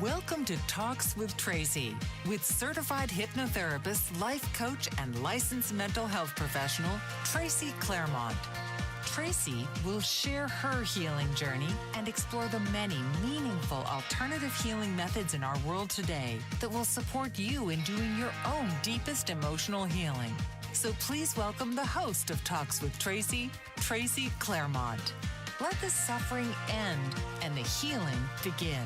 Welcome to Talks with Tracy, with certified hypnotherapist, life coach, and licensed mental health professional, Tracy Claremont. Tracy will share her healing journey and explore the many meaningful alternative healing methods in our world today that will support you in doing your own deepest emotional healing. So please welcome the host of Talks with Tracy, Tracy Claremont. Let the suffering end and the healing begin.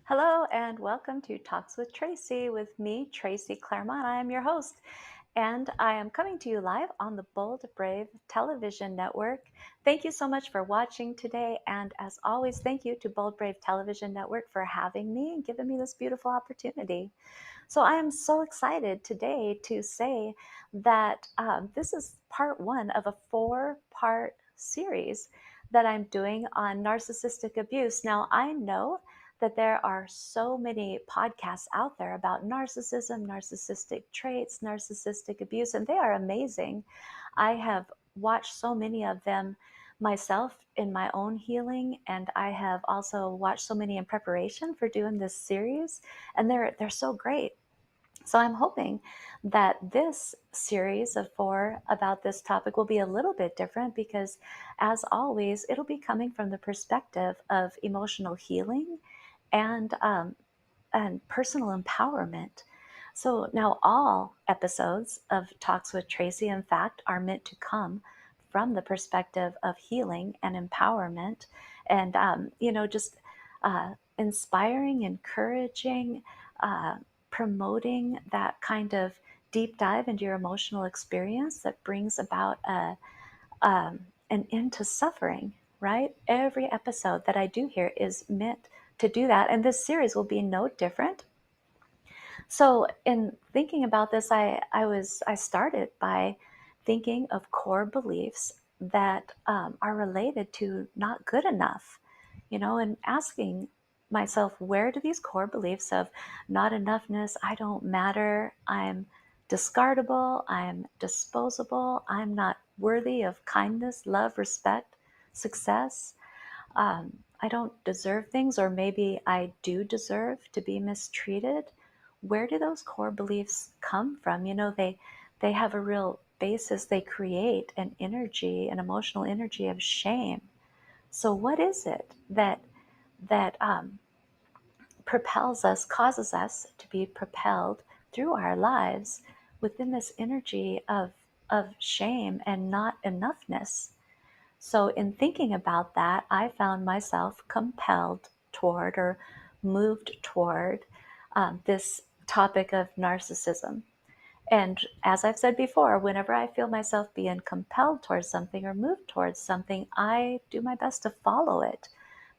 Hello and welcome to Talks with Tracy with me, Tracy Claremont. I am your host and I am coming to you live on the Bold Brave Television Network. Thank you so much for watching today, and as always, thank you to Bold Brave Television Network for having me and giving me this beautiful opportunity. So I am so excited today to say that this is part one of a 4-part series that I'm doing on narcissistic abuse. Now, I know that there are so many podcasts out there about narcissism, narcissistic traits, narcissistic abuse, and they are amazing. I have watched so many of them myself in my own healing, and I have also watched so many in preparation for doing this series, and they're so great. So I'm hoping that this series of 4 about this topic will be a little bit different because, as always, it'll be coming from the perspective of emotional healing and personal empowerment. So now all episodes of Talks with Tracy, in fact, are meant to come from the perspective of healing and empowerment, and just inspiring, encouraging, uh, promoting that kind of deep dive into your emotional experience that brings about an end to suffering, right? Every episode that I do here is meant to do that, and this series will be no different. So, in thinking about this, I started by thinking of core beliefs that are related to not good enough, and asking myself, where do these core beliefs of not enoughness, I don't matter, I'm discardable, I'm disposable, I'm not worthy of kindness, love, respect, success, I don't deserve things, or maybe I do deserve to be mistreated. Where do those core beliefs come from? They have a real basis. They create an energy, an emotional energy of shame. So what is it that propels us, causes us to be propelled through our lives within this energy of shame and not enoughness? So, in thinking about that, I found myself compelled toward, or moved toward, this topic of narcissism. And as I've said before, whenever I feel myself being compelled towards something or moved towards something, I do my best to follow it,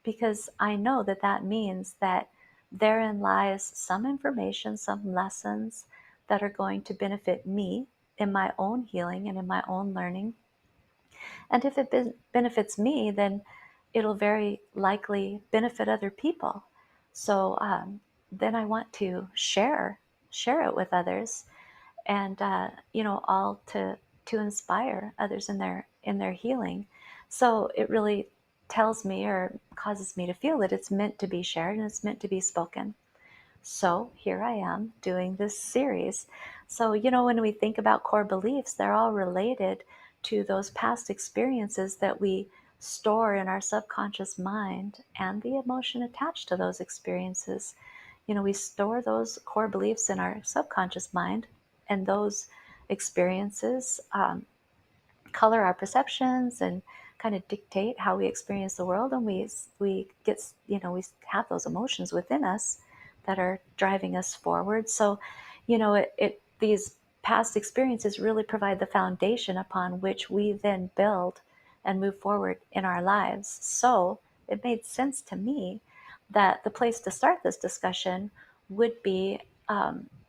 because I know that that means that therein lies some information, some lessons that are going to benefit me in my own healing and in my own learning. And if it benefits me, then it'll very likely benefit other people. So then I want to share it with others, and all to inspire others in their healing. So it really tells me, or causes me to feel, that it's meant to be shared and it's meant to be spoken. So here I am doing this series. So, when we think about core beliefs, they're all related to those past experiences that we store in our subconscious mind and the emotion attached to those experiences. We store those core beliefs in our subconscious mind, and those experiences color our perceptions and kind of dictate how we experience the world. And we get, we have those emotions within us that are driving us forward. So, these past experiences really provide the foundation upon which we then build and move forward in our lives. So it made sense to me that the place to start this discussion would be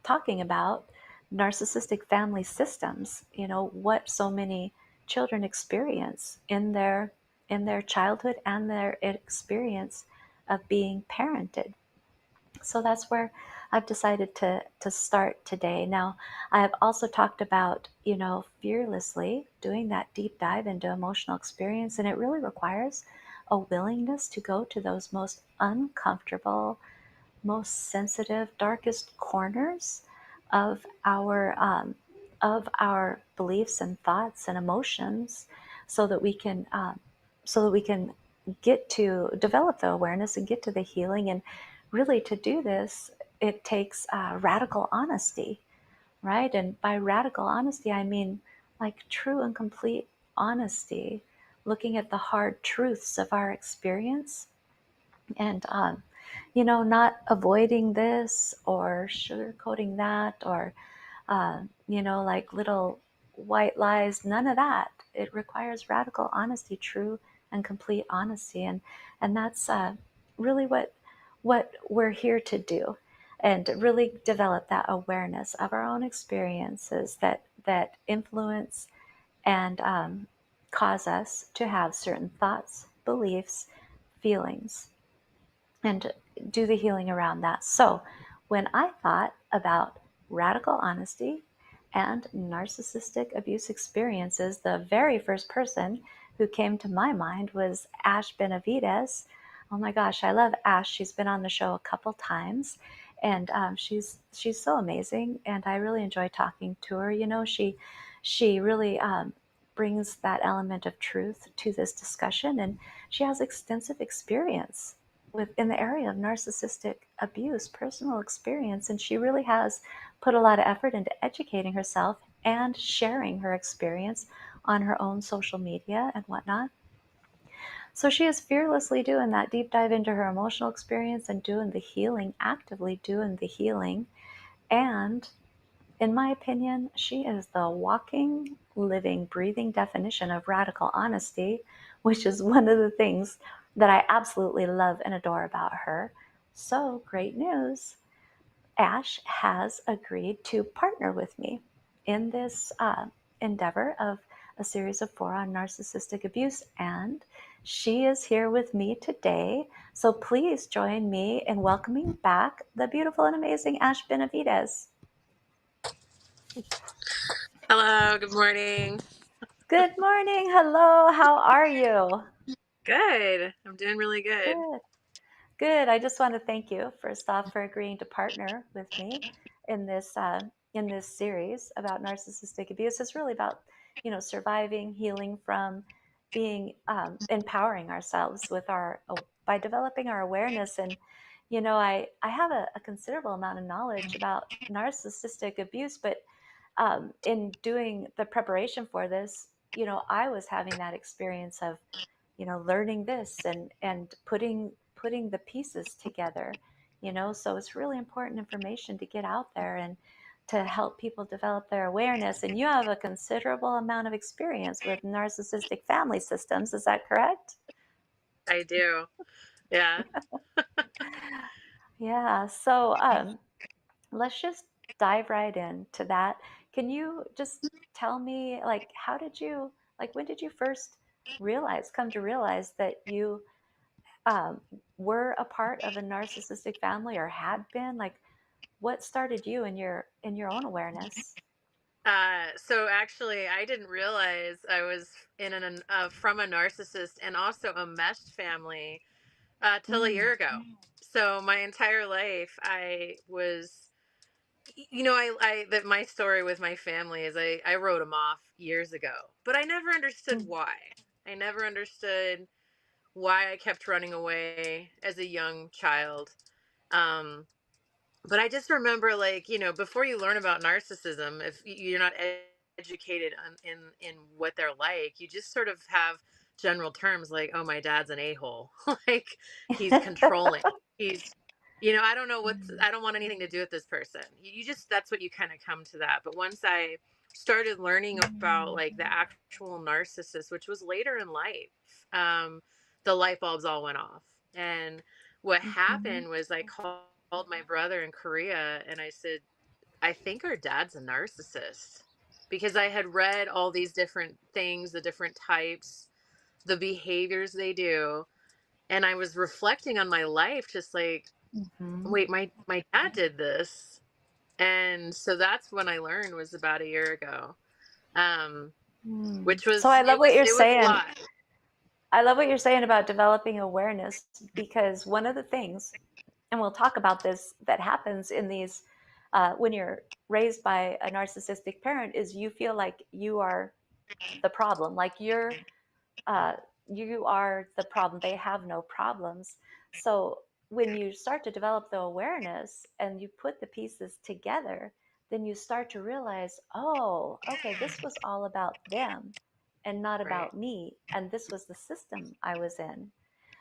talking about narcissistic family systems. What so many children experience in their childhood and their experience of being parented. So that's where I've decided to start today. Now, I have also talked about, fearlessly doing that deep dive into emotional experience, and it really requires a willingness to go to those most uncomfortable, most sensitive, darkest corners of our beliefs and thoughts and emotions, so that we can get to develop the awareness and get to the healing. And really, to do this, it takes radical honesty, right? And by radical honesty, I mean like true and complete honesty, looking at the hard truths of our experience, and not avoiding this or sugarcoating that, or like little white lies. None of that. It requires radical honesty, true and complete honesty. And that's really what we're here to do, and really develop that awareness of our own experiences that influence and cause us to have certain thoughts, beliefs, feelings, and do the healing around that. So, when I thought about radical honesty and narcissistic abuse experiences, the very first person who came to my mind was Ash Benavides. Oh my gosh, I love Ash. She's been on the show a couple times, and she's so amazing, and I really enjoy talking to her. She really brings that element of truth to this discussion, and she has extensive experience in the area of narcissistic abuse, personal experience, and she really has put a lot of effort into educating herself and sharing her experience on her own social media and whatnot. So she is fearlessly doing that deep dive into her emotional experience and doing the healing, actively doing the healing. And in my opinion, she is the walking, living, breathing definition of radical honesty, which is one of the things that I absolutely love and adore about her. So, great news. Ash has agreed to partner with me in this endeavor of a series of 4 on narcissistic abuse, and she is here with me today. So, please join me in welcoming back the beautiful and amazing Ash Benavides. Hello, good morning. Good morning. Hello. How are you? Good. I'm doing really good. Good. Good. I just want to thank you first off for agreeing to partner with me in this series about narcissistic abuse. It's really about surviving, healing from, being empowering ourselves with our by developing our awareness. And I have a considerable amount of knowledge about narcissistic abuse, but in doing the preparation for this, I was having that experience of learning this and putting the pieces together. So it's really important information to get out there and to help people develop their awareness. And you have a considerable amount of experience with narcissistic family systems, is that correct? I do. Yeah. Yeah. So let's just dive right into that. Can you just tell me, like, when did you first come to realize that you um, were a part of a narcissistic family, or had been? Like, what started you in your own awareness? So actually, I didn't realize I was from a narcissist and also a meshed family till a Mm, year ago. So my entire life, I was, that my story with my family is I wrote them off years ago, but I never understood mm, why. I never understood why I kept running away as a young child. Um, but I just remember, like, before you learn about narcissism, if you're not educated in what they're like, you just sort of have general terms like, oh, my dad's an a-hole. Like, he's controlling. He's, I don't know mm, I don't want anything to do with this person. You just, that's what you kind of come to that. But once I started learning about like the actual narcissist, which was later in life, the light bulbs all went off. And what mhm, happened was I called my brother in Korea and I said, I think our dad's a narcissist, because I had read all these different things, the different types, the behaviors they do. And I was reflecting on my life, just like, Mhm. wait, my dad did this. And so that's when I learned, was about a year ago. Um, Mm. which So I was love what you're it was a saying. lot. I love what you're saying about developing awareness, because one of the things, and we'll talk about this, that happens in these when you're raised by a narcissistic parent is you feel like you are the problem, like uh, you are the problem. They have no problems. So when you start to develop the awareness and you put the pieces together, then you start to realize, oh, okay, this was all about them and not Right. about me. And this was the system I was in.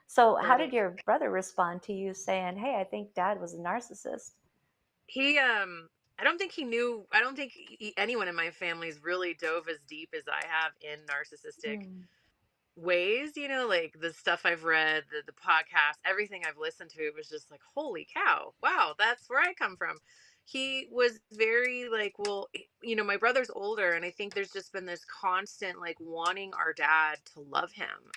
So how did Right. your brother respond to you saying, hey, I think dad was a narcissist? He I don't think anyone in my family's really dove as deep as I have in narcissistic Mm, ways, like the stuff I've read, the podcast, everything I've listened to, it was just like, holy cow, wow, that's where I come from. He was very like, well, my brother's older, and I think there's just been this constant like wanting our dad to love him.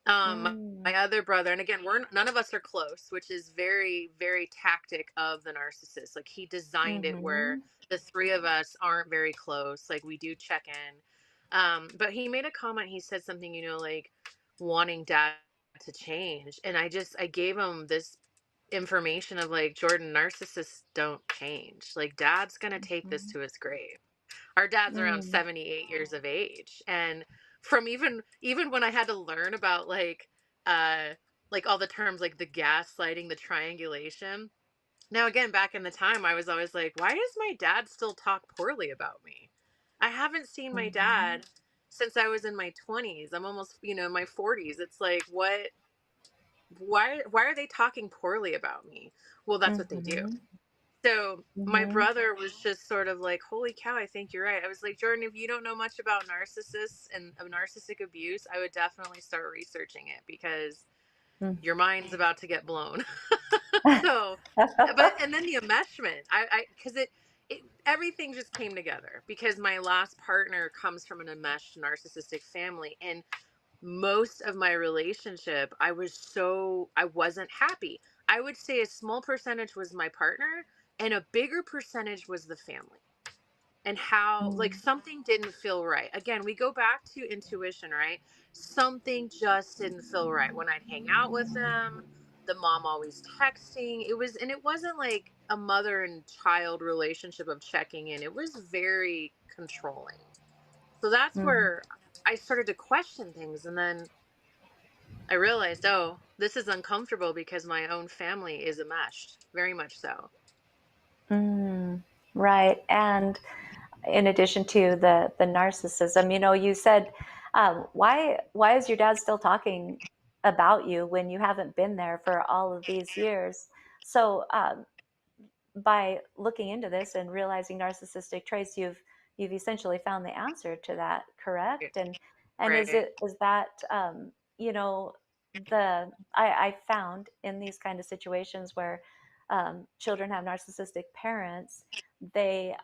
My mm, other brother, and again, we're none of us are close, which is very, very tactic of the narcissist. Like, he designed it where mm-hmm, the three of us aren't very close. Like, we do check in. But he made a comment. He said something, like wanting dad to change, and I gave him this information of like, Jordan, narcissists don't change. Like, dad's gonna take this mm-hmm, to his grave. Our dad's around mm, 78 years of age, and from even when I had to learn about like all the terms, like the gaslighting, the triangulation. Now, again, back in the time, I was always like, why does my dad still talk poorly about me? I haven't seen my mm-hmm, dad since I was in my 20s. I'm almost, in my 40s. It's like, what, why are they talking poorly about me? Well, that's what they do. mm-hmm, So my mm-hmm, brother was just sort of like, holy cow, I think you're right. I was like, Jordan, if you don't know much about narcissists and of narcissistic abuse, I would definitely start researching it, because your mind's about to get blown. So, and then the enmeshment, because it, everything just came together, because my last partner comes from an enmeshed narcissistic family. And most of my relationship, I wasn't happy. I would say a small percentage was my partner, and a bigger percentage was the family. And how, like, mm, something didn't feel right. Again, we go back to intuition, right? Something just didn't feel right when I'd hang out with them. The mom always texting. It wasn't like a mother and child relationship of checking in. It was very controlling. So that's mm, where I started to question things. And then I realized, oh, this is uncomfortable because my own family is enmeshed, very much so. mm. Right. And in addition to the narcissism, you said, why is your dad still talking about you when you haven't been there for all of these years? So by looking into this and realizing narcissistic traits, you've essentially found the answer to that, correct? And Right. is that you know the I found in these kind of situations where children have narcissistic parents, they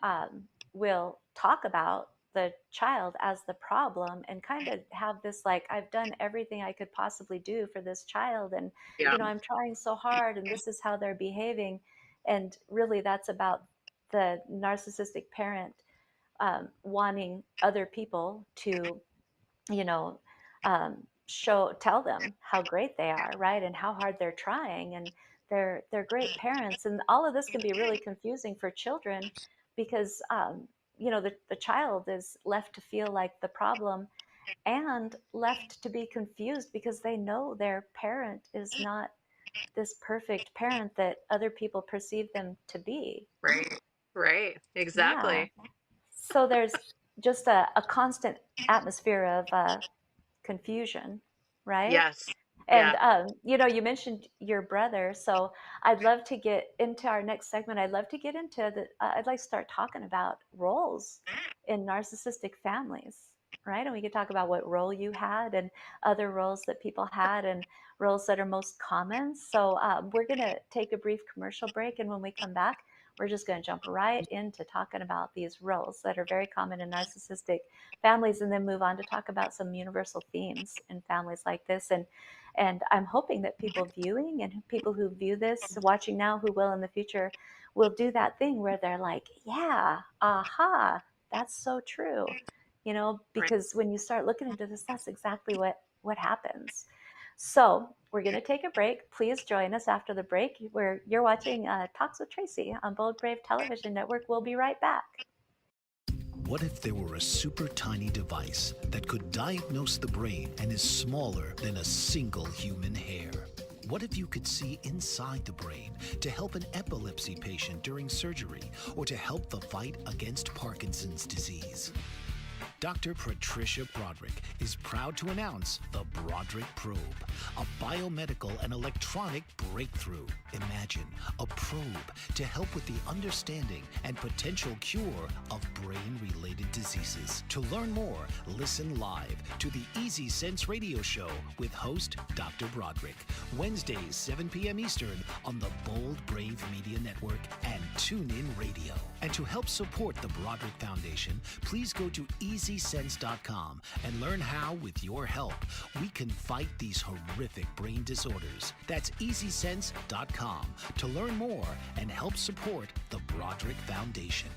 will talk about the child as the problem and kind of have this like, I've done everything I could possibly do for this child, and Yeah. I'm trying so hard, and this is how they're behaving. And really, that's about the narcissistic parent wanting other people to, you know, tell them how great they are, right? And how hard they're trying. And they're great parents. And all of this can be really confusing for children because, the child is left to feel like the problem and left to be confused because they know their parent is not this perfect parent that other people perceive them to be. Right. Right. Yeah. Exactly. So there's just a constant atmosphere of confusion, right? Yes. And Yeah. you mentioned your brother, so I'd love to get into our next segment. I'd love to get into I'd like to start talking about roles in narcissistic families, right? And we could talk about what role you had and other roles that people had and roles that are most common. So we're going to take a brief commercial break, and when we come back, we're just going to jump right into talking about these roles that are very common in narcissistic families, and then move on to talk about some universal themes in families like this. And I'm hoping that people viewing and people who view this, watching now, who will in the future, will do that thing where they're like, yeah, aha, that's so true. You know, Right. because when you start looking into this, that's exactly what happens. So we're going to take a break. Please join us after the break where you're watching Talks with Tracy on Bold Brave Television Network. We'll be right back. What if there were a super tiny device that could diagnose the brain and is smaller than a single human hair? What if you could see inside the brain to help an epilepsy patient during surgery or to help the fight against Parkinson's disease? Dr. Patricia Broderick is proud to announce the Broderick Probe, a biomedical and electronic breakthrough. Imagine a probe to help with the understanding and potential cure of brain-related diseases. To learn more, listen live to the Easy Sense radio show with host Dr. Broderick, Wednesdays 7 p.m. Eastern on the Bold Brave Media Network and TuneIn Radio. And to help support the Broderick Foundation, please go to EasySense.com and learn how, with your help, we can fight these horrific brain disorders. That's EasySense.com to learn more and help support the Broderick Foundation.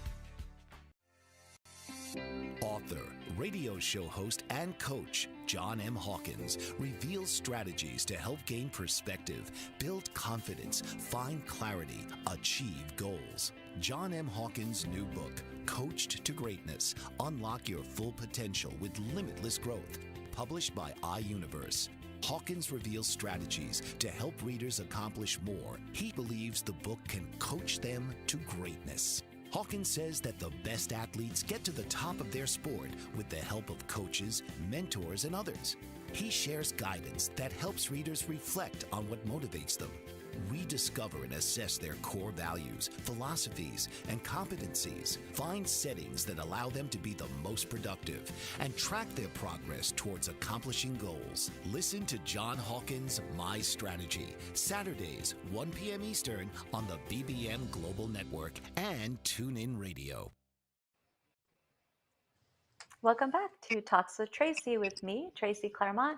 Author, radio show host, and coach John M. Hawkins reveals strategies to help gain perspective, build confidence, find clarity, achieve goals. John M. Hawkins' new book, Coached to Greatness, Unlock Your Full Potential with Limitless Growth, published by iUniverse. Hawkins reveals strategies to help readers accomplish more. He believes the book can coach them to greatness. Hawkins says that the best athletes get to the top of their sport with the help of coaches, mentors, and others. He shares guidance that helps readers reflect on what motivates them. Rediscover and assess their core values, philosophies, and competencies. Find settings that allow them to be the most productive and track their progress towards accomplishing goals. Listen to John Hawkins' My Strategy, Saturdays, 1 p.m. Eastern on the BBM Global Network and TuneIn Radio. Welcome back to Talks with Tracy with me, Tracy Claremont,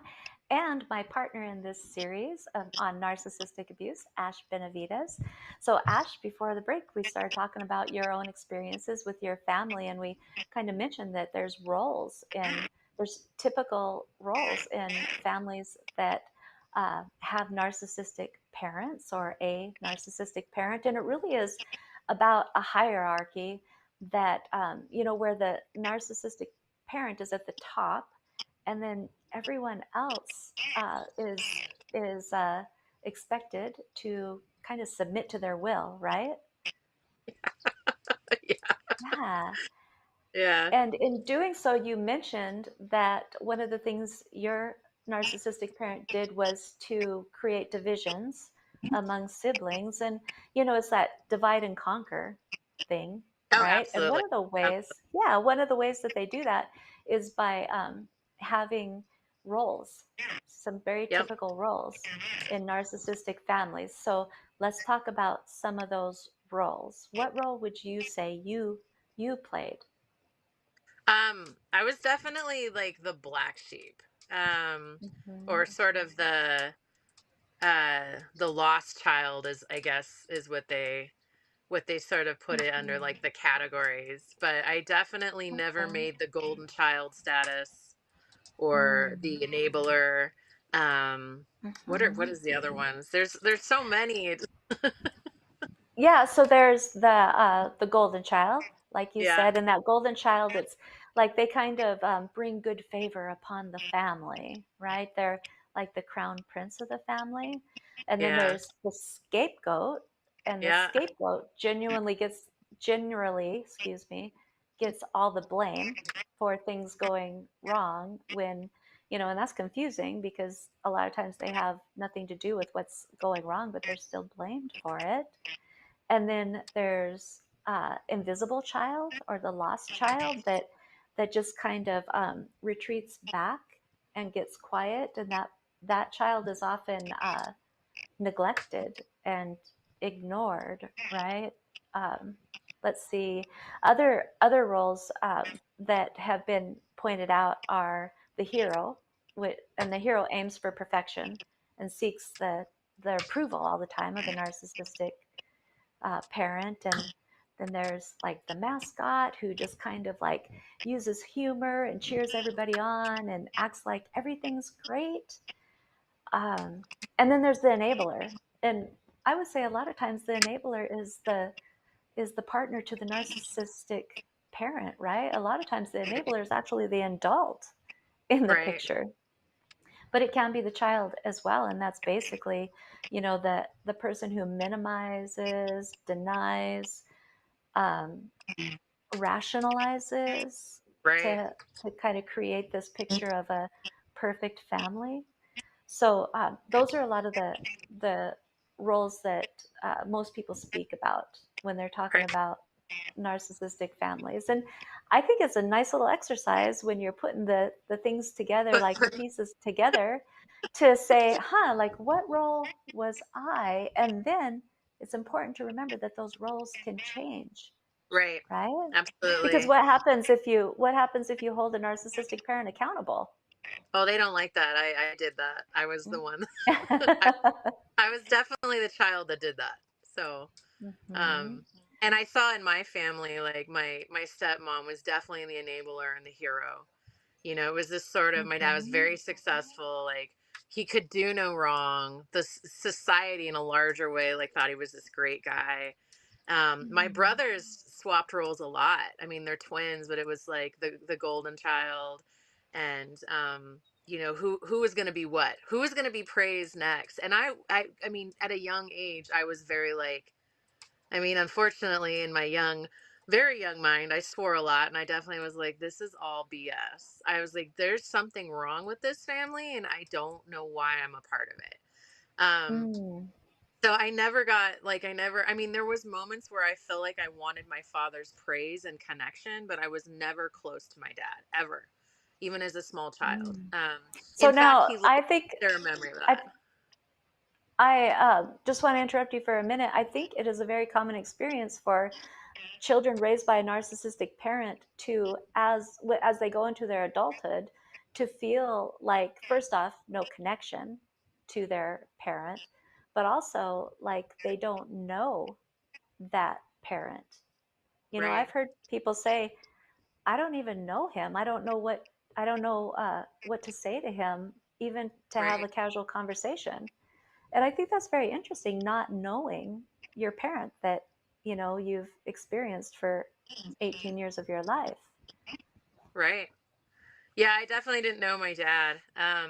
and my partner in this series on narcissistic abuse, Ash Benavides. So, Ash, before the break, we started talking about your own experiences with your family, and we kind of mentioned that there's typical roles in families that have narcissistic parents or a narcissistic parent, and it really is about a hierarchy that where the narcissistic parent is at the top, and then everyone else is expected to kind of submit to their will, right? Yeah. Yeah. Yeah. And in doing so, you mentioned that one of the things your narcissistic parent did was to create divisions among siblings. And, it's that divide and conquer thing, Oh, right? And absolutely. one of the ways that they do that is by having roles, some very Yep. typical roles in narcissistic families. So let's talk about some of those roles. What role would you say you played? I was definitely like the black sheep. Mhm. Or sort of the lost child is, I guess, is what they sort of put it under, Mhm. like the categories. But I definitely never Okay. made the golden child status or Mm. the enabler. Um what Mhm. is the other ones? There's so many. Yeah, so there's the golden child, like you Yeah. said, and that golden child, it's like they kind of bring good favor upon the family, right? They're like the crown prince of the family. And then Yeah. there's the scapegoat, and the Yeah. scapegoat generally, excuse me, gets all the blame for things going wrong when, and that's confusing because a lot of times they have nothing to do with what's going wrong, but they're still blamed for it. And then there's invisible child or the lost child that just kind of retreats back and gets quiet, and that child is often neglected and ignored, right? um, let's see, other roles that have been pointed out are the hero, and the hero aims for perfection, and seeks the approval all the time of the narcissistic parent. And then there's like the mascot who just kind of like uses humor and cheers everybody on and acts like everything's great. And then there's the enabler. And I would say a lot of times the enabler is the partner to the narcissistic parent, right? A lot of times the enabler is actually the adult in the Right. picture, but it can be the child as well. And that's basically, the person who minimizes, denies, um, rationalizes Right. to kind of create this picture of a perfect family. So those are a lot of the roles that most people speak about when they're talking Right. about narcissistic families. And I think it's a nice little exercise when you're putting the things together, like the pieces together, to say, like what role was I? And then it's important to remember that those roles can change, Right. right? Because Absolutely. what happens if you hold a narcissistic parent accountable? Oh, they don't like that. I did that. I was the one. I, Mm. I was definitely the child that did that. So, Hmm. um, and I saw in my family, like my stepmom was definitely the enabler and the hero. You know, it was this sort of, my dad was Hmm. very successful. Like he could do no wrong. The society in a larger way, like thought he was this great guy. My brothers swapped roles a lot. I mean, they're twins, but it was like the golden child, and who was going to be what, who was going to be praised next. And I mean, at a young age, I was very like, I mean, unfortunately, in my very young mind, I swore a lot, and I definitely was like, this is all BS. I was like, there's something wrong with this family, and I don't know why I'm a part of it. Um, Mm. so I never got like I mean there was moments where I felt like I wanted my father's praise and connection, but I was never close to my dad ever, even as a small child. Mm. So In fact, now he lives I think there a memory of I that. I just want to interrupt you for a minute. I think it is a very common experience for children raised by a narcissistic parent to, as they go into their adulthood, to feel like, first off, no connection to their parent, but also like they don't know that parent. Right, I've heard people say, I don't even know him. I don't know what to say to him, even to have right, a casual conversation. And I think that's very interesting, not knowing your parent that, you've experienced for 18 years of your life. right. Yeah, I definitely didn't know my dad. I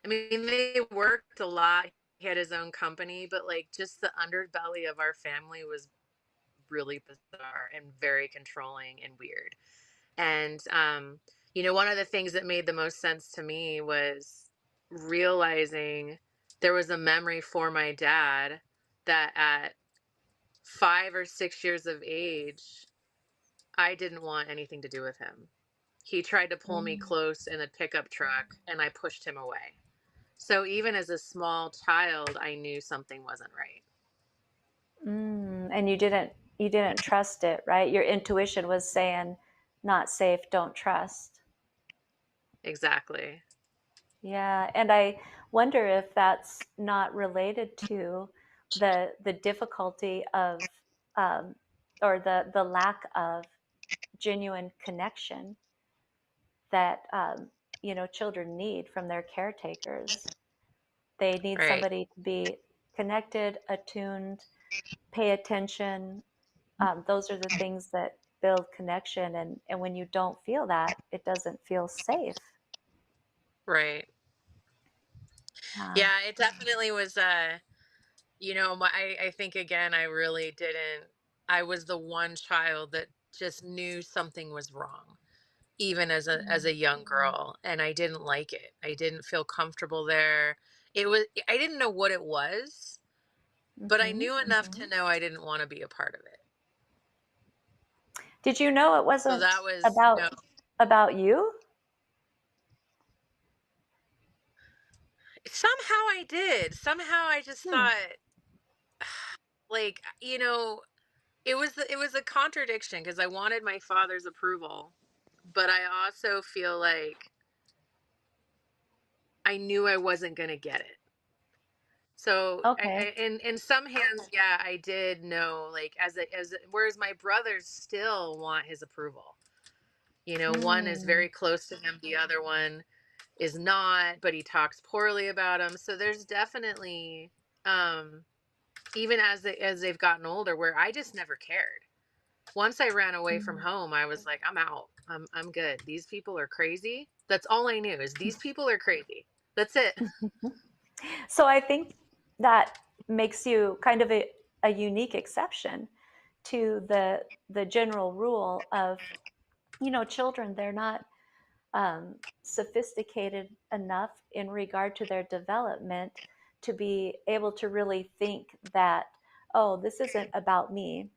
mean, they worked a lot. He had his own company, but like just the underbelly of our family was really bizarre and very controlling and weird. And, one of the things that made the most sense to me was realizing there was a memory for my dad that at 5 or 6 years of age, I didn't want anything to do with him. He tried to pull me Mm. close in a pickup truck and I pushed him away. So even as a small child, I knew something wasn't right. And you didn't trust it, right? Your intuition was saying, not safe, don't trust. Exactly. Yeah, and I wonder if that's not related to the difficulty of, um, or the lack of genuine connection that, children need from their caretakers. They need Right. somebody to be connected, attuned, pay attention. Those are the things that build connection, and when you don't feel that, it doesn't feel safe. Right. Yeah. Yeah, it definitely was I think again, I really didn't. I was the one child that just knew something was wrong, even as a young girl, and I didn't like it. I didn't feel comfortable there. I didn't know what it was, but I Hmm. knew enough to know I didn't want to be a part of it. Did you know it So that wasn't was, about you? somehow I did. Somehow I just Hmm. thought, like, it was a contradiction because I wanted my father's approval, but I also feel like I knew I wasn't going to get it. So Okay. in some hands, yeah, I did know, like, whereas my brothers still want his approval. One is Mm, very close to him, the other one is not, but he talks poorly about him. So there's definitely, um, even as they've gotten older, where I just never cared. Once I ran away from mm. home, I was like, I'm out. I'm good. These people are crazy. That's all I knew, is these people are crazy. That's it. So I think that makes you kind of a unique exception to the general rule of, children, they're not sophisticated enough in regard to their development to be able to really think that, oh, this isn't about me,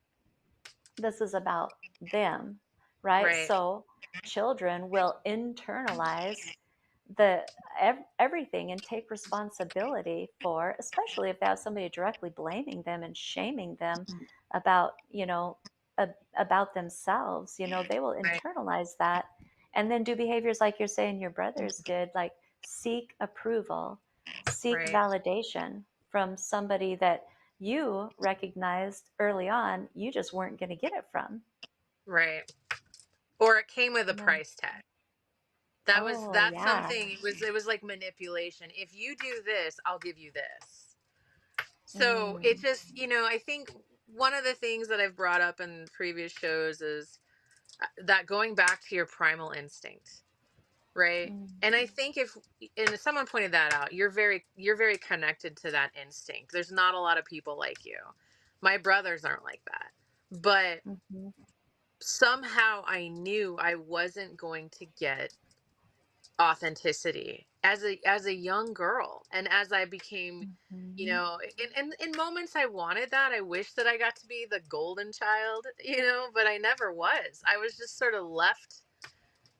this is about them, right? Right. So children will internalize the everything and take responsibility for, especially if they have somebody directly blaming them and shaming them about, about themselves. They will Right. internalize that and then do behaviors like you're saying your brothers did, like seek approval, seek Right. validation from somebody that you recognized early on you just weren't going to get it from. Right. Or it came with a Yeah. price tag. Oh, That's yeah. something. It was like manipulation. If you do this, I'll give you this. So it Mm, just, I think one of the things that I've brought up in previous shows is that going back to your primal instinct, right? mm, And I think and someone pointed that out, you're very connected to that instinct. There's not a lot of people like you. My brothers aren't like that. But mhm, somehow I knew I wasn't going to get authenticity as a young girl, and as I became, mhm, in moments I wanted that. I wish that I got to be the golden child, but I never was. I was just sort of left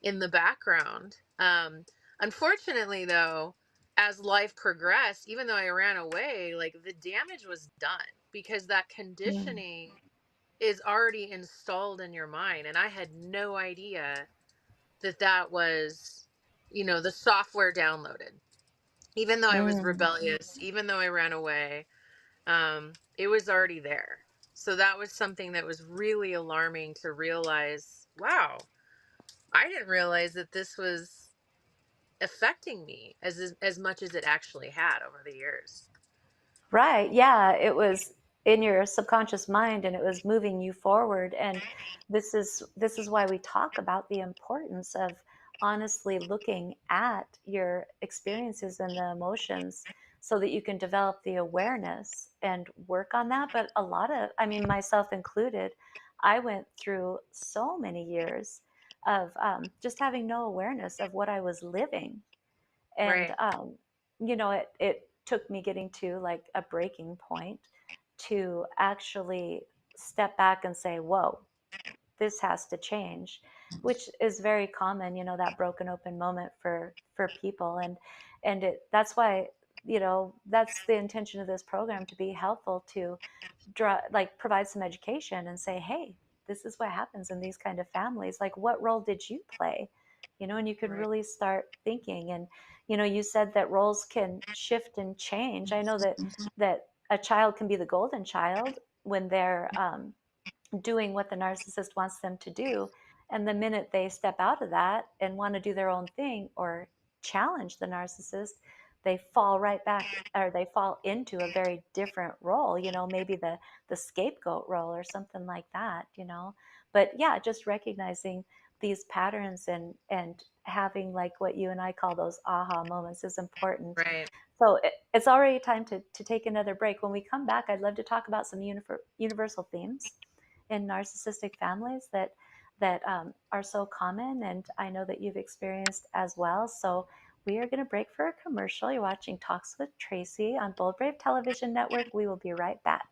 in the background. Unfortunately, though, as life progressed, even though I ran away, like, the damage was done, because that mm, conditioning is already installed in your mind, and I had no idea that was, the software downloaded. Even though I was mm. rebellious, even though I ran away, it was already there. So that was something that was really alarming to realize. Wow, I didn't realize that this was affecting me as much as it actually had over the years. Right. Yeah. It was in your subconscious mind and it was moving you forward. And this is why we talk about the importance of honestly looking at your experiences and the emotions so that you can develop the awareness and work on that. But a lot of, I mean, myself included, I went through so many years of just having no awareness of what I was living. And Right. it took me getting to like a breaking point to actually step back and say, whoa, this has to change, which is very common, that broken open moment for people. And that's why, that's the intention of this program, to be helpful, to like provide some education and say, hey, this is what happens in these kind of families. Like, what role did you play? And you can Right. really start thinking. And you said that roles can shift and change. I know that a child can be the golden child when they're doing what the narcissist wants them to do. And the minute they step out of that and want to do their own thing or challenge the narcissist, they fall right back, or they fall into a very different role, maybe the scapegoat role or something like that. But yeah, just recognizing these patterns and having like what you and I call those aha moments is important. Right. So it's already time to take another break. When we come back, I'd love to talk about some universal themes in narcissistic families that are so common, and I know that you've experienced as well. So we are going to break for a commercial. You're watching Talks with Tracy on Bold Brave Television Network. We will be right back.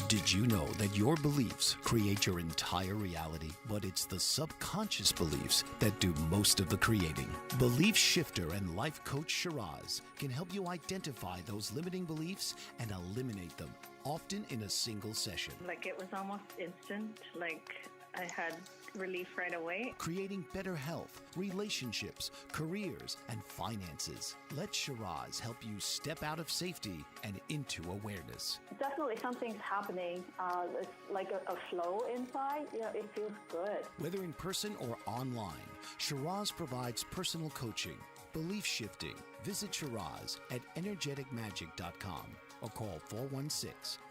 Did you know that your beliefs create your entire reality? But it's the subconscious beliefs that do most of the creating. Belief shifter and life coach Shiraz can help you identify those limiting beliefs and eliminate them, often in a single session. Like, it was almost instant. Like, I had relief right away. Creating better health, relationships, careers, and finances. Let Shiraz help you step out of safety and into awareness. Definitely something's happening. It's like a flow inside. It feels good. Whether in person or online, Shiraz provides personal coaching, belief shifting. Visit Shiraz at energeticmagic.com or call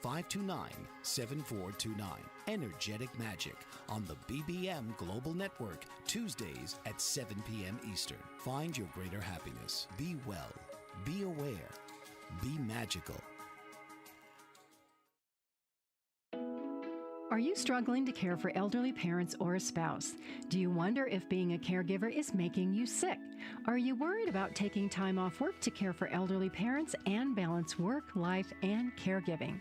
416-529-7429. Energetic Magic on the BBM Global Network, Tuesdays at 7 p.m. Eastern. Find your greater happiness. Be well. Be aware. Be magical. Are you struggling to care for elderly parents or a spouse? Do you wonder if being a caregiver is making you sick? Are you worried about taking time off work to care for elderly parents and balance work, life, and caregiving?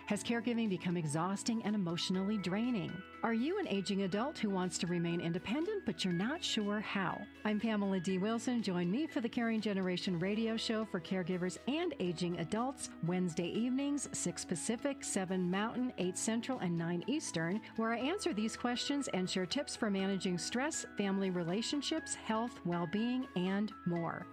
Has caregiving become exhausting and emotionally draining? Are you an aging adult who wants to remain independent, but you're not sure how? I'm Pamela D. Wilson. Join me for the Caring Generation radio show for caregivers and aging adults, Wednesday evenings, 6 Pacific, 7 Mountain, 8 Central, and 9 Eastern, where I answer these questions and share tips for managing stress, family relationships, health, well-being, and more.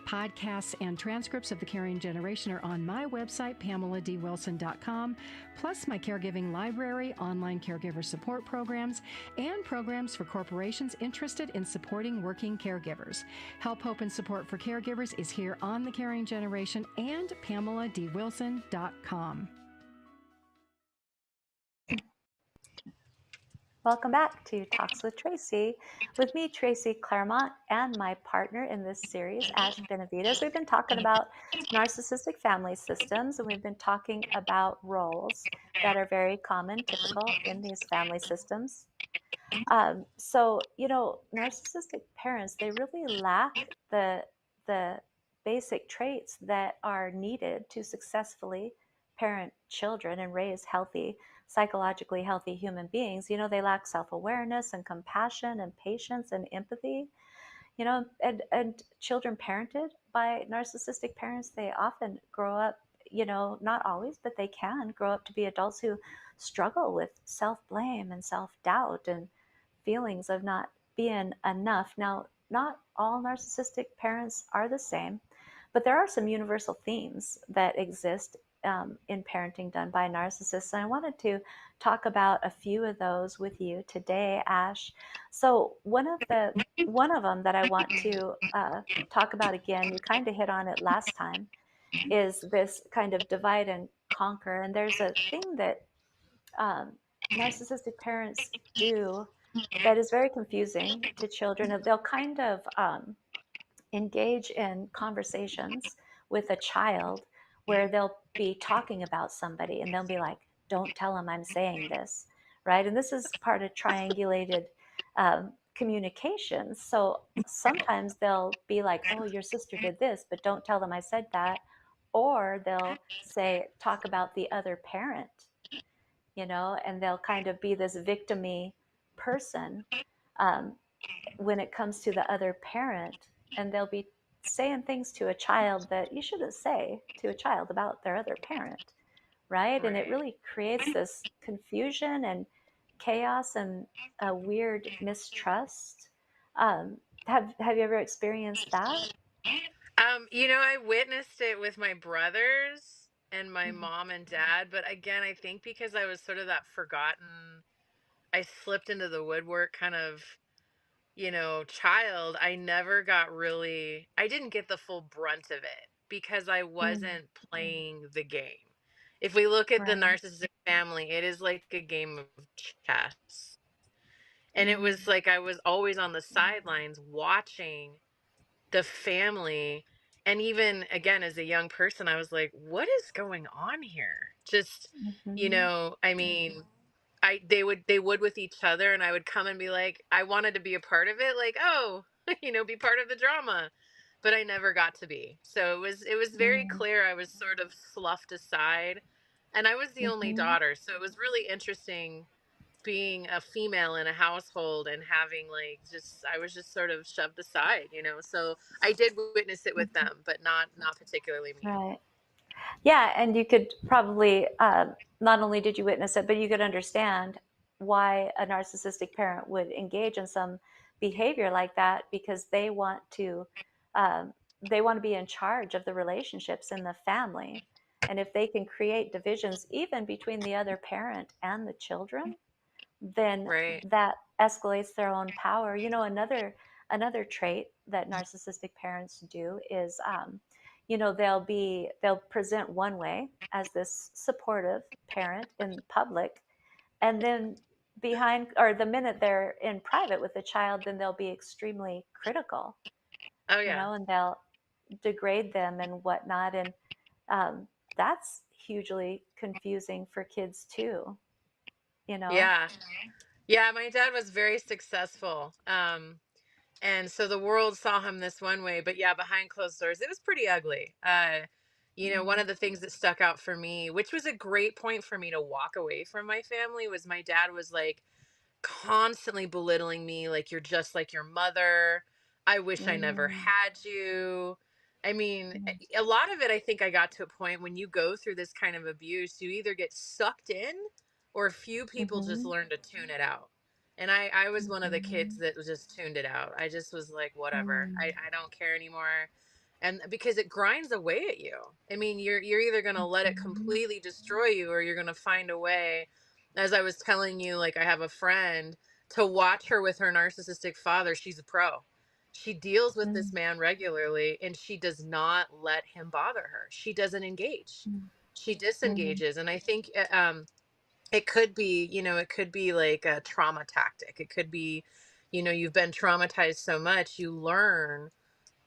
Podcasts and transcripts of The Caring Generation are on my website, PamelaDWilson.com, plus my caregiving library, online caregiver support programs, and programs for corporations interested in supporting working caregivers. Help, hope, and support for caregivers is here on The Caring Generation and PamelaDWilson.com. Welcome back to Talks with Tracy. With me, Tracy Claremont, and my partner in this series, Ash Benavides. We've been talking about narcissistic family systems, and we've been talking about roles that are very common, typical in these family systems. So, narcissistic parents, they really lack the basic traits that are needed to successfully parent children and raise healthy, psychologically healthy human beings. They lack self-awareness and compassion and patience and empathy. And children parented by narcissistic parents, they often grow up, not always, but they can grow up to be adults who struggle with self-blame and self-doubt and feelings of not being enough. Now, not all narcissistic parents are the same, but there are some universal themes that exist in parenting done by narcissists. And I wanted to talk about a few of those with you today, Ash. So one of them that I want to talk about again, you kind of hit on it last time, is this kind of divide and conquer. And there's a thing that narcissistic parents do that is very confusing to children. They'll kind of engage in conversations with a child where they'll be talking about somebody and they'll be like, don't tell them I'm saying this, right? And this is part of triangulated communications. So sometimes they'll be like, oh, your sister did this, but don't tell them I said that. Or they'll say, talk about the other parent, and they'll kind of be this victim-y person when it comes to the other parent, and they'll be saying things to a child that you shouldn't say to a child about their other parent, right? And it really creates this confusion and chaos and a weird mistrust. Have you ever experienced that? I witnessed it with my brothers and my Mhm. mom and dad, but again, I think because I was sort of that forgotten, I slipped into the woodwork kind of, child, I didn't get the full brunt of it because I Mm, wasn't playing the game. If we look at the right. narcissistic family, it is like a game of chess. And it Mm, was like I was always on the sidelines watching the family. And even again, as a young person, I was like, what is going on here? Just, mhm, I mean, they would with each other, and I would come and be like, I wanted to be a part of it, like, oh, be part of the drama. But I never got to be. So it was very mm, clear I was sort of sloughed aside. And I was the only mhm, daughter. So it was really interesting being a female in a household and having I was just sort of shoved aside. So I did witness it with mhm. them, but not particularly me. Right. Yeah, and you could probably not only did you witness it, but you could understand why a narcissistic parent would engage in some behavior like that, because um, they want to be in charge of the relationships in the family. And if they can create divisions even between the other parent and the children, then Right. that escalates their own power. Another trait that narcissistic parents do is, they'll present one way as this supportive parent in public, and then behind, or the minute they're in private with the child, then they'll be extremely critical, Oh yeah. and they'll degrade them and whatnot. And um, that's hugely confusing for kids too, you know. Yeah. Yeah, my dad was very successful. And so the world saw him this one way, but yeah, behind closed doors, it was pretty ugly. One Mm, of the things that stuck out for me, which was a great point for me to walk away from my family, was my dad was like constantly belittling me, like, you're just like your mother. I wish I never mm, had you. I mean, mm, a lot of it, I think I got to a point when you go through this kind of abuse, you either get sucked in or few people just mhm, learn to tune it out. And I was one of the kids mhm, that just tuned it out. I just was like, whatever. mm, I don't care anymore. And because it grinds away at you. I mean, you're either gonna let it mhm, completely destroy you, or you're gonna find a way. As I was telling you, like, I have a friend, to watch her with her narcissistic father. She's a pro. She deals with this mm, man regularly, and she does not let him bother her. She doesn't engage. mm, She mhm, disengages. And I think it could be, it could be like a trauma tactic. It could be, you've been traumatized so much, you learn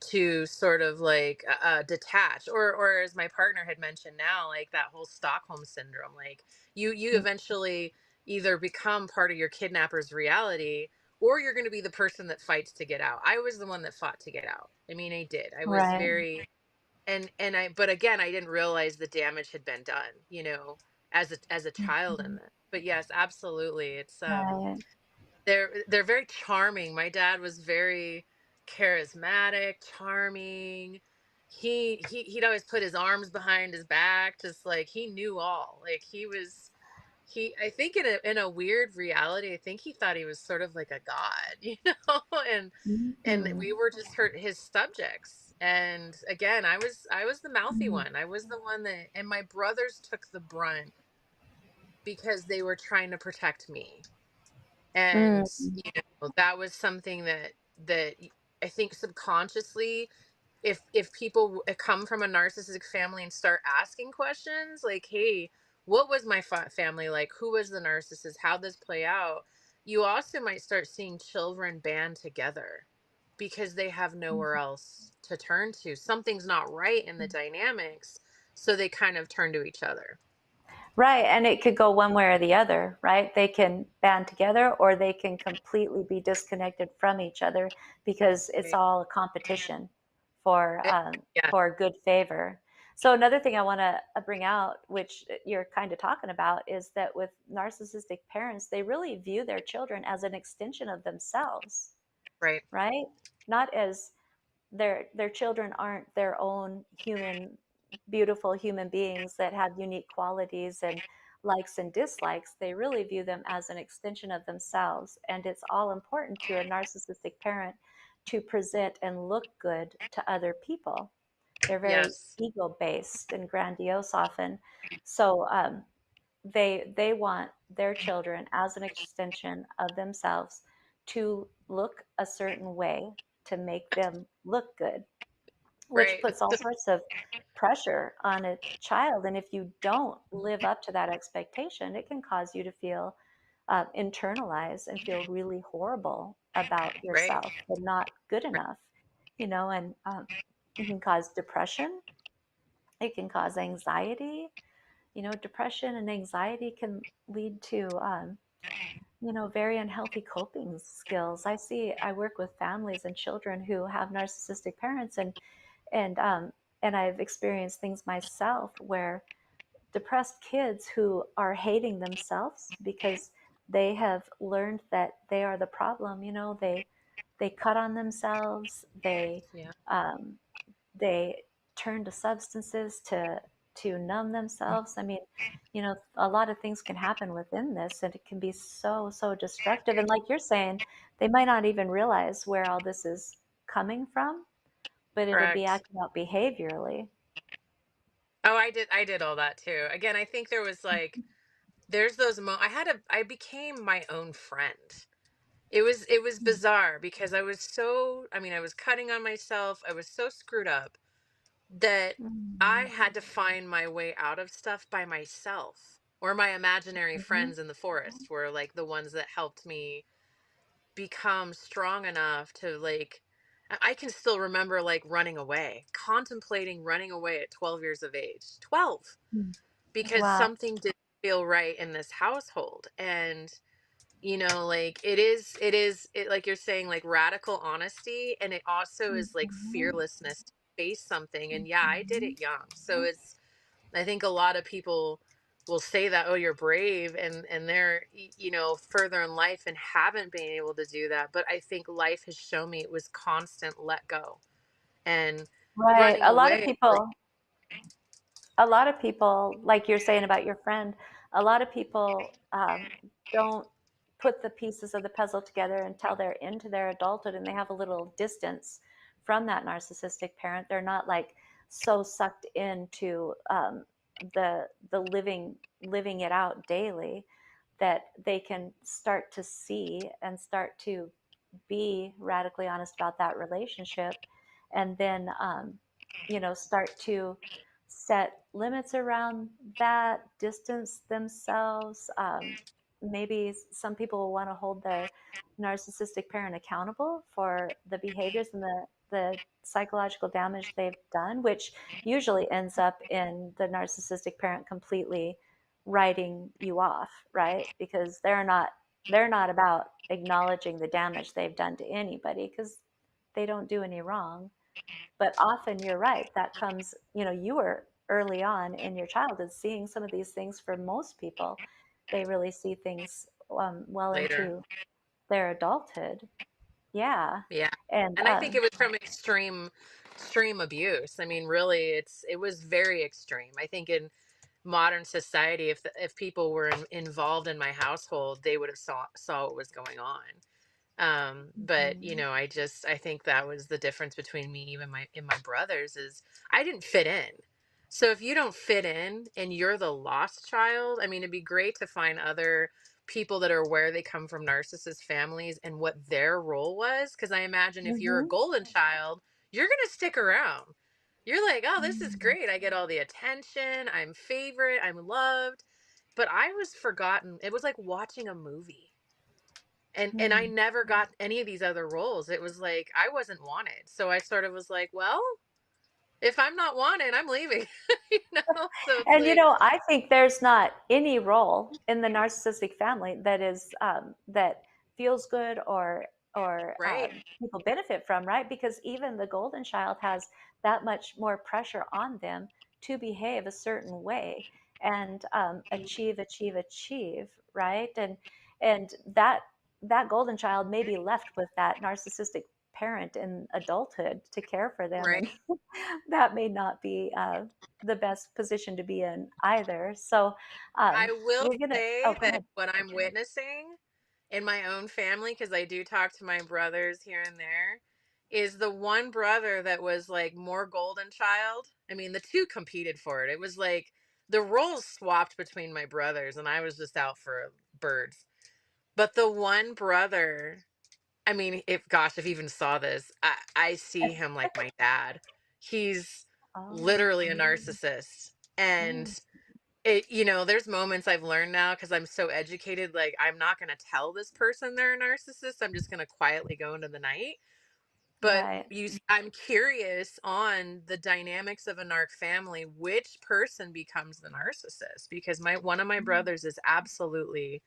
to sort of like detach, or as my partner had mentioned, now, like that whole Stockholm syndrome, like you mm, eventually either become part of your kidnapper's reality, or you're going to be the person that fights to get out. I was the one that fought to get out. I mean, I did. I was right. very, and I but again, I didn't realize the damage had been done, as a child in Mhm, that. But yes, absolutely, it's right. they're very charming. My dad was very charismatic, charming. He'd always put his arms behind his back, just like he knew all. Like he I think in a weird reality, I think he thought he was sort of like a god, and Mhm, we were just his subjects. And again, I was the mouthy mhm, one. I was the one that, and my brothers took the brunt because they were trying to protect me. And mm, that was something that I think subconsciously, if people come from a narcissistic family and start asking questions like, hey, what was my family like, who was the narcissist, how this play out, you also might start seeing children band together because they have nowhere mhm. else to turn to. Something's not right in the dynamics, so they kind of turn to each other. Right, and it could go one way or the other, right? They can band together, or they can completely be disconnected from each other, because it's Right. all a competition Eh, yeah. for good favor. So another thing I want to bring out, which you're kind of talking about, is that with narcissistic parents, they really view their children as an extension of themselves, Right. right? Not as their children aren't their own beautiful human beings that have unique qualities and likes and dislikes. They really view them as an extension of themselves, and it's all important to a narcissistic parent to present and look good to other people. They're very Yes. ego based and grandiose often. So they want their children as an extension of themselves to look a certain way, to make them look good, which Right. puts all sorts of pressure on a child. And if you don't live up to that expectation, it can cause you to feel internalized and feel really horrible about Right. yourself and not good enough, and it can cause depression. It can cause anxiety. Depression and anxiety can lead to, very unhealthy coping skills. I work with families and children who have narcissistic parents, and um, and I've experienced things myself where depressed kids who are hating themselves because they have learned that they are the problem. They cut on themselves. Yeah. Um, they turn to substances to numb themselves. I mean, a lot of things can happen within this, and it can be so, so destructive. And like you're saying, they might not even realize where all this is coming from, but it'll be Correct. acting out behaviorally. Oh, I did all that too. Again, I think there was like there's those I became my own friend. It was bizarre because I was cutting on myself. I was so screwed up that I Mhm. had to find my way out of stuff by myself. Or my imaginary Mhm. friends in the forest were like the ones that helped me become strong enough to like I can still remember like running away, contemplating running away at 12 years of age. 12 Mm. because Wow. something didn't feel right in this household. And like like you're saying, like radical honesty, and it also is like Mhm. fearlessness to face something. And yeah, I did Mhm. it young, so I think a lot of people will say that, oh, you're brave, and they're further in life and haven't been able to do that. But I think life has shown me it was constant let go and Right. running away. Like, A lot of people, like you're saying about your friend, a lot of people don't put the pieces of the puzzle together until they're into their adulthood and they have a little distance from that narcissistic parent. They're not like so sucked into the living it out daily that they can start to see and start to be radically honest about that relationship, and then start to set limits around that, distance themselves. Maybe some people will want to hold their narcissistic parent accountable for the behaviors and the psychological damage they've done, which usually ends up in the narcissistic parent completely writing you off, right? Because they're not about acknowledging the damage they've done to anybody, because they don't do any wrong. But often you're right, that comes, you were early on in your childhood seeing some of these things. For most people, they really see things well later. into their adulthood. Yeah. Yeah. And And I think it was from extreme abuse. I mean, really, it was very extreme. I think in modern society, if people were involved in my household, they would have saw what was going on. But Mhm. I think that was the difference between me even my and my brothers is I didn't fit in. So if you don't fit in and you're the lost child, I mean, it'd be great to find other people that are aware they come from narcissist families and what their role was. Because I imagine if you're a Mhm. golden child, you're gonna stick around. You're like, oh, this is Mhm. great. I get all the attention. I'm favorite. I'm loved. But I was forgotten. It was like watching a movie, and I Mhm. never got any of these other roles. It was like I wasn't wanted. So I sort of was like, well, if I'm not wanted, I'm leaving. So it's And like, I think there's not any role in the narcissistic family that is that feels good or right, people benefit from, right? Because even the golden child has that much more pressure on them to behave a certain way and achieve, right? And that golden child may be left with that narcissistic parent in adulthood to care for them, right. and that may not be the best position to be in either. So I will we're gonna. Oh, say go that ahead. what I'm witnessing in my own family, because I do talk to my brothers here and there, is the one brother that was like more golden child. I mean, the two competed for it. It was like the roles swapped between my brothers, and I was just out for birds. But the one brother, I mean, if you even saw this, I see him like my dad. He's Oh, literally a narcissist. And mm, there's moments I've learned now because I'm so educated, like I'm not going to tell this person they're a narcissist. I'm just going to quietly go into the night. But right. I'm curious on the dynamics of a narc family, which person becomes the narcissist, because one of my Mm. brothers is absolutely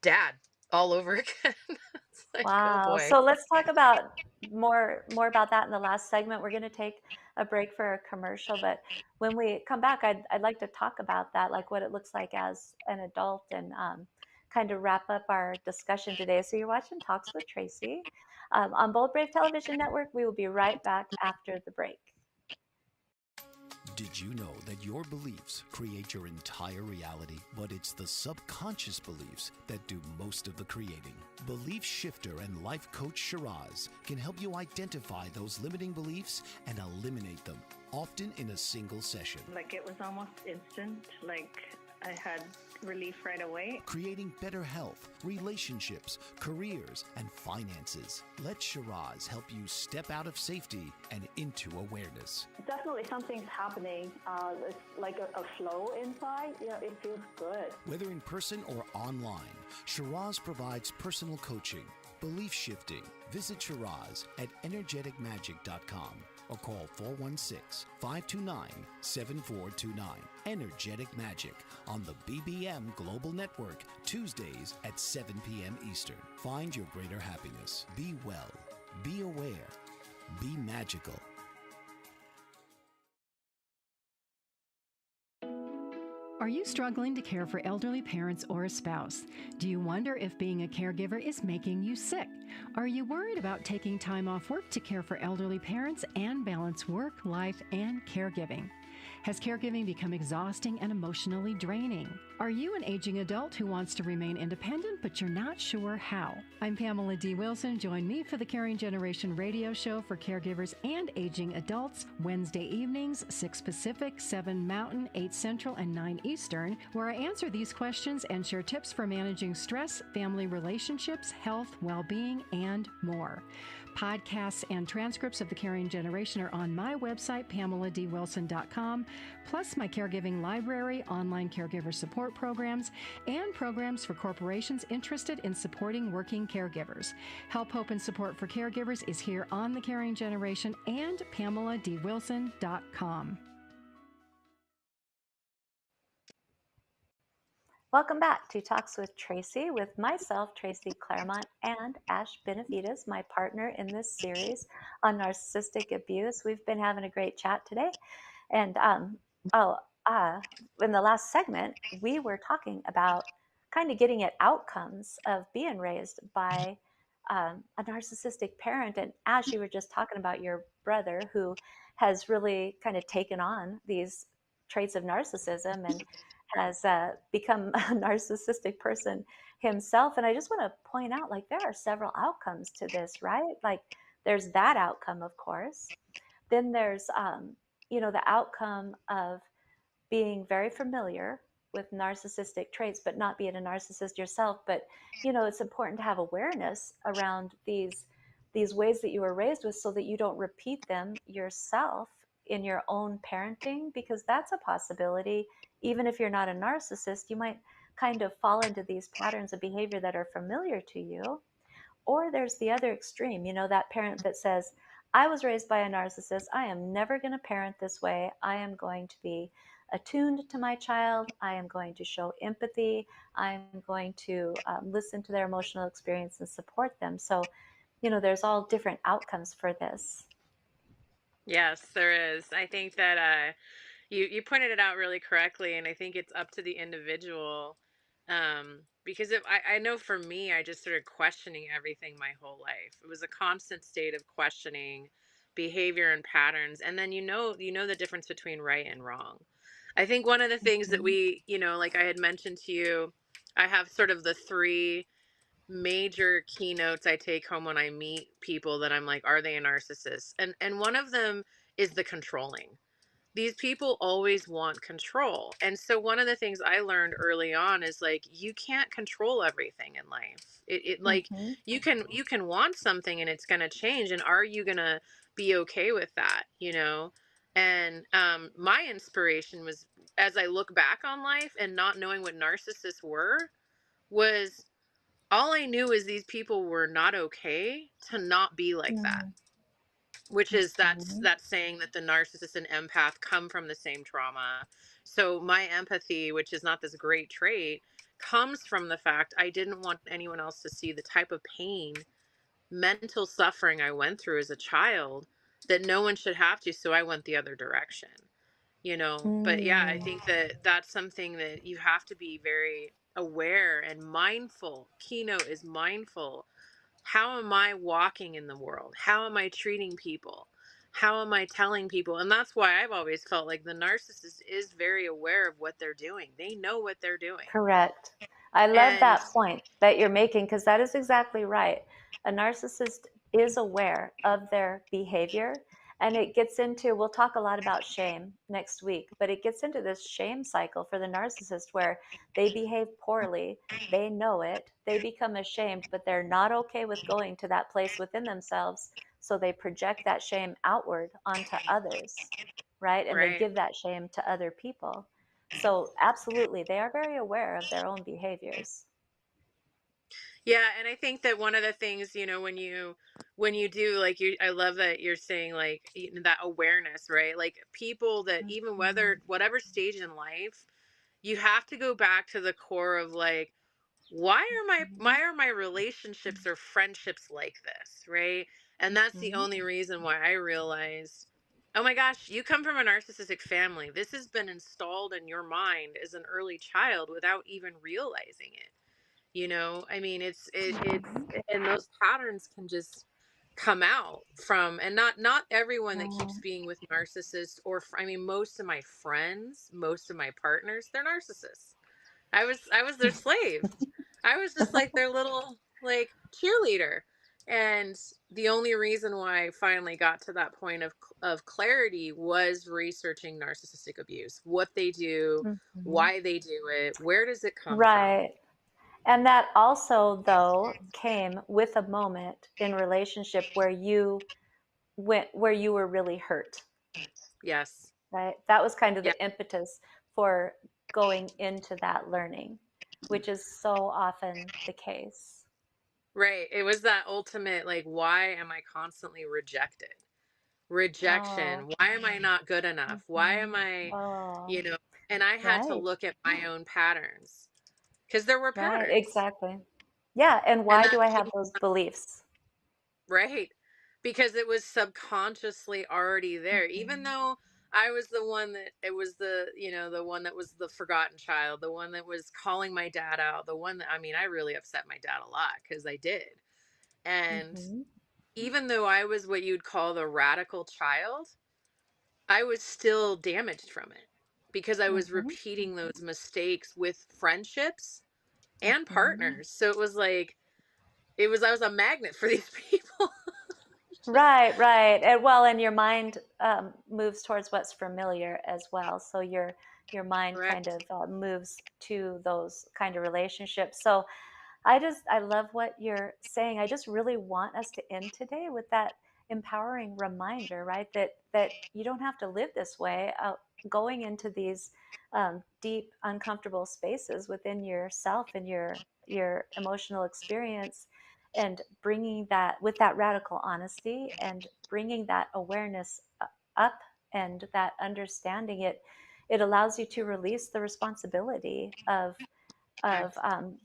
dad all over again. It's like, oh Wow. boy. So let's talk about more about that in the last segment. We're going to take a break for a commercial, but when we come back, I'd like to talk about that, like what it looks like as an adult, and kind of wrap up our discussion today. So you're watching Talks with Tracy on Bold Brave Television Network. We will be right back after the break. Did you know that your beliefs create your entire reality, but it's the subconscious beliefs that do most of the creating? Belief shifter and life coach Shiraz can help you identify those limiting beliefs and eliminate them, often in a single session. Like it was almost instant, like I had relief right away. Creating better health, relationships, careers, and finances. Let Shiraz help you step out of safety and into awareness. Definitely something's happening. It's like a flow inside. It feels good. Whether in person or online, Shiraz provides personal coaching, belief shifting. Visit Shiraz at energeticmagic.com or call 416-529-7429. Energetic Magic on the BBM Global Network, Tuesdays at 7 p.m. Eastern. Find your greater happiness. Be well. Be aware. Be magical. Are you struggling to care for elderly parents or a spouse? Do you wonder if being a caregiver is making you sick? Are you worried about taking time off work to care for elderly parents and balance work, life, and caregiving? Has caregiving become exhausting and emotionally draining? Are you an aging adult who wants to remain independent, but you're not sure how? I'm Pamela D. Wilson. Join me for the Caring Generation radio show for caregivers and aging adults, Wednesday evenings, 6 Pacific, 7 Mountain, 8 Central, and 9 Eastern, where I answer these questions and share tips for managing stress, family relationships, health, well-being, and more. Podcasts and transcripts of the Caring Generation are on my website, PamelaDWilson.com, plus my caregiving library, online caregiver support programs, and programs for corporations interested in supporting working caregivers. Help, hope, and support for caregivers is here on the Caring Generation and PamelaDWilson.com. Welcome back to Talks with Tracy with myself, Tracy Claremont, and Ash Benavides, my partner in this series on narcissistic abuse. We've been having a great chat today. And in the last segment, we were talking about kind of getting at outcomes of being raised by a narcissistic parent. And Ash, you were just talking about your brother who has really kind of taken on these traits of narcissism and has become a narcissistic person himself. And I just want to point out, like, there are several outcomes to this, right? Like, there's that outcome, of course. Then there's, the outcome of being very familiar with narcissistic traits, but not being a narcissist yourself. But, it's important to have awareness around these ways that you were raised with so that you don't repeat them yourself in your own parenting, because that's a possibility. Even if you're not a narcissist, you might kind of fall into these patterns of behavior that are familiar to you. Or there's the other extreme, that parent that says, I was raised by a narcissist. I am never going to parent this way. I am going to be attuned to my child. I am going to show empathy. I'm going to listen to their emotional experience and support them. So, there's all different outcomes for this. Yes, there is. I think that you pointed it out really correctly, and I think it's up to the individual. Because I know for me, I just started questioning everything my whole life. It was a constant state of questioning behavior and patterns, and then the difference between right and wrong. I think one of the things that we, like I had mentioned to you, I have sort of the three major keynotes I take home when I meet people that I'm like, are they a narcissist? And one of them is the controlling. These people always want control. And so one of the things I learned early on is, like, you can't control everything in life. It like Mm-hmm. you can want something and it's going to change, and are you going to be okay with that? And my inspiration was, as I look back on life and not knowing what narcissists were, was all I knew is these people were not okay to not be like that, which is that's saying that the narcissist and empath come from the same trauma. So my empathy, which is not this great trait, comes from the fact I didn't want anyone else to see the type of pain, mental suffering I went through as a child, that no one should have to. So I went the other direction. But yeah, I think that that's something that you have to be very aware and mindful. Keynote is mindful. How am I walking in the world? How am I treating people? how am I telling people? And that's why I've always felt like the narcissist is very aware of what they're doing. They know what they're doing. Correct. I love And that point that you're making because that is exactly right. A narcissist is aware of their behavior, and it gets into, we'll talk a lot about shame next week, but it gets into this shame cycle for the narcissist where they behave poorly, they know it, they become ashamed, but they're not okay with going to that place within themselves. So they project that shame outward onto others, right? And they right. give that shame to other people. So absolutely, they are very aware of their own behaviors. Yeah, and I think that one of the things, when you do like I love that you're saying like that awareness, right? Like people that even Mhm. whatever stage in life, you have to go back to the core of like why are my relationships or friendships like this, right? And that's the Mhm. only reason why I realized, oh my gosh, you come from a narcissistic family. This has been installed in your mind as an early child without even realizing it. I mean, it's Mhm. and those patterns can just come out from, and not everyone that keeps Right. being with narcissists, I mean, most of my friends, most of my partners, they're narcissists. I was their slave. I was just like their little like cheerleader. And the only reason why I finally got to that point of clarity was researching narcissistic abuse, what they do, Mhm. why they do it, where does it come from. Right. And that also, though, came with a moment in relationship where you were really hurt, Yes. right? That was kind of Yeah. the impetus for going into that learning, which is so often the case. Right. It was that ultimate, like, why am I constantly rejected? Oh. Rejection. Why am I not good enough? Why am Mhm. I, Oh, you know, and I had to right. look at my own patterns because there were Right. patterns. Exactly. Yeah. And And why that do I have made, those beliefs? right. Because it was subconsciously already there, even Mhm. though I was the one that it was the one that was the forgotten child, the one that was calling my dad out, the one that, I mean, I really upset my dad a lot because I did. And Mhm. even though I was what you'd call the radical child, I was still damaged from it because I was Mhm. repeating those mistakes with friendships and Mhm. partners. So it was like I was a magnet for these people. Right, right. And well, and your mind moves towards what's familiar as well. So your mind kind Correct. of moves to those kind of relationships. So I love what you're saying. I just really want us to end today with that empowering reminder, right? That you don't have to live this way. Going into these deep, uncomfortable spaces within yourself and your emotional experience, and bringing that with that radical honesty and bringing that awareness up and that understanding it allows you to release the responsibility of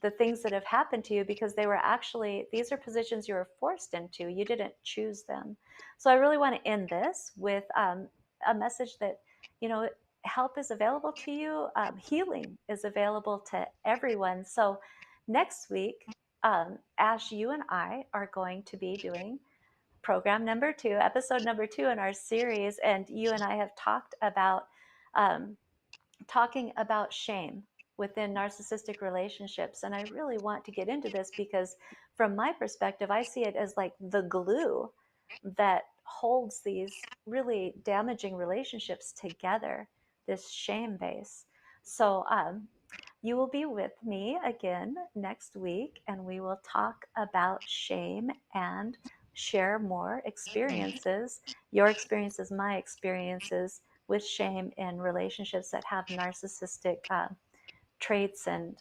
the things that have happened to you because they were actually, these are positions you were forced into. You didn't choose them. So I really want to end this with a message that, you know, help is available to you. Healing is available to everyone. So next week, Ash, you and I are going to be doing program number 2, episode number 2 in our series. And you and I have um, talking about shame within narcissistic relationships. And I really want to get into this because, from my perspective, I see it as like the glue that holds these really damaging relationships together, this shame base. So, you will be with me again next week, and we will talk about shame and share more experiences, your experiences, my experiences with shame in relationships that have narcissistic traits and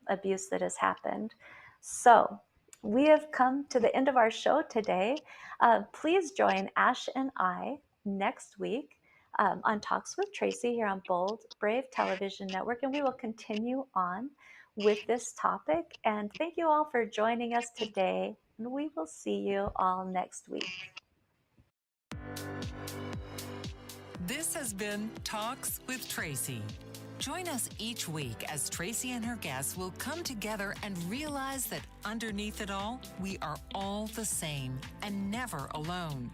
abuse that has happened. So, we have come to the end of our show today. Please join Ash and I next week on Talks with Tracy here on Bold Brave Television Network, and we will continue on with this topic. And thank you all for joining us today, and we will see you all next week. This has been Talks with Tracy. Join us each week as Tracy and her guests will come together and realize that underneath it all, we are all the same and never alone.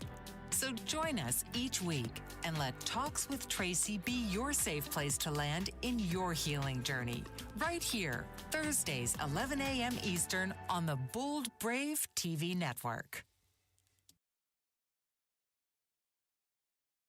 So join us each week and let Talks with Tracy be your safe place to land in your healing journey. Right here, Thursdays, 11 a.m. Eastern on the Bold Brave TV network.